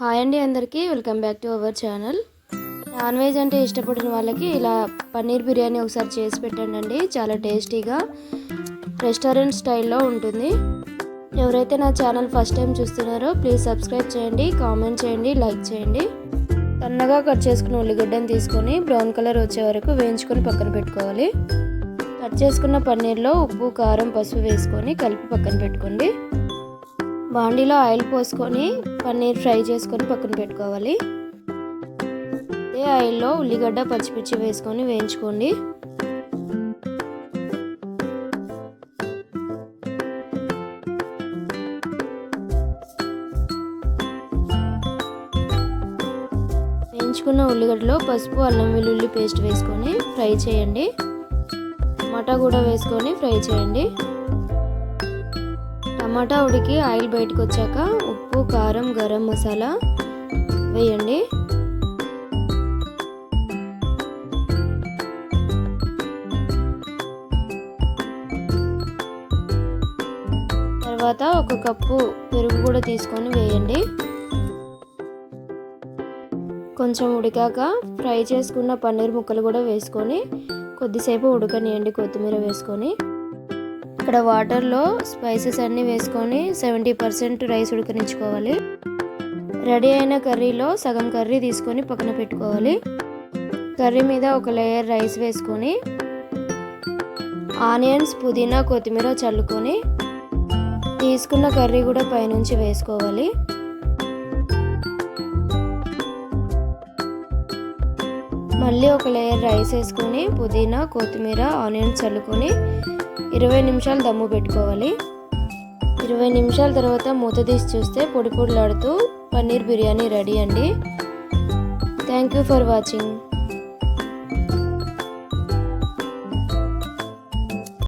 Hi అండి అందరికీ welcome back to our channel. Non veg అంటే ఇష్టపడిన వాళ్ళకి ఇలా పన్నీర్ బిర్యానీ ఒకసారి చేసి పెట్టండి. చాలా టేస్టీగా రెస్టారెంట్ స్టైల్లో ఉంటుంది. ఎవరైతే నా ఛానల్ ఫస్ట్ టైం చూస్తున్నారో ప్లీజ్ సబ్స్క్రైబ్ చేయండి, కామెంట్ చేయండి, లైక్ చేయండి. సన్నగా కట్ చేసుకున్న ఉల్లిగడ్డను తీసుకొని బ్రౌన్ కలర్ వచ్చే వరకు వేయించుకొని పక్కన పెట్టుకోవాలి. కట్ చేసుకున్న పన్నీర్లో ఉప్పు, కారం, పసుపు వేసుకొని కలిపి పక్కన పెట్టుకోండి. బాండీలో ఆయిల్ పోసుకొని పన్నీర్ ఫ్రై చేసుకొని పక్కన పెట్టుకోవాలి. అదే ఆయిల్లో ఉల్లిగడ్డ, పచ్చిమిర్చి వేసుకొని వేయించుకోండి. వేయించుకున్న ఉల్లిగడ్డలో పసుపు, అల్లం వెల్లుల్లి పేస్ట్ వేసుకొని ఫ్రై చేయండి. టమాటా కూడా వేసుకొని ఫ్రై చేయండి. టమాటా ఉడికి ఆయిల్ బయటకు వచ్చాక ఉప్పు, కారం, గరం మసాలా వేయండి. తర్వాత ఒక కప్పు పెరుగు కూడా తీసుకొని వేయండి. కొంచెం ఉడికాక ఫ్రై చేసుకున్న పన్నీర్ ముక్కలు కూడా వేసుకొని కొద్దిసేపు ఉడకనియండి. కొత్తిమీర వేసుకొని ఇక్కడ వాటర్లో స్పైసెస్ అన్నీ వేసుకొని 70% రైస్ ఉడకనించుకోవాలి. రెడీ అయిన కర్రీలో సగం కర్రీ తీసుకొని పక్కన పెట్టుకోవాలి. కర్రీ మీద ఒక లేయర్ రైస్ వేసుకొని ఆనియన్స్, పుదీనా, కొత్తిమీర చల్లుకొని తీసుకున్న కర్రీ కూడా పైనుంచి వేసుకోవాలి. మళ్ళీ ఒక లేయర్ రైస్ వేసుకొని పుదీనా, కొత్తిమీర, ఆనియన్స్ చల్లుకొని 20 నిమిషాలు దమ్ము పెట్టుకోవాలి. 20 నిమిషాల తర్వాత మూత తీసి చూస్తే పొడి పొడిలాడుతూ పన్నీర్ బిర్యానీ రెడీ అండి. Thank you for watching.